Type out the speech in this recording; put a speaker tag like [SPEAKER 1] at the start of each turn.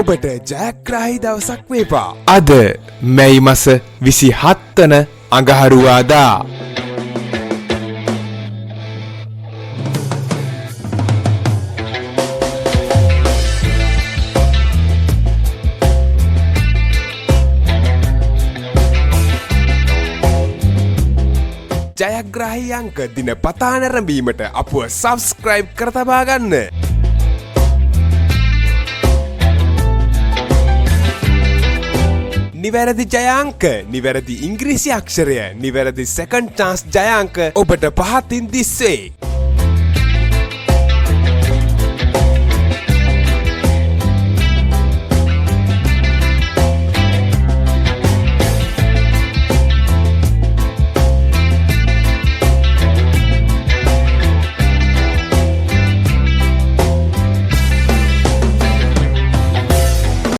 [SPEAKER 1] ඔබට ජයග්‍රාහී දවසක් වේවා.
[SPEAKER 2] අද මැයි මස 27 වන අඟහරුවාදා
[SPEAKER 1] ජයග්‍රාහී අංක දිනපතා නැරඹීමට අපව සබ්ස්ක්‍රයිබ් කර තබා ගන්න. නිවැරදි ජයාංක, නිවැරදි ඉංග්‍රීසි අක්ෂරය, නිවැරදි සෙකන්ඩ් චාන්ස් ජයාංක ඔබට පහතින් දිස්සේ.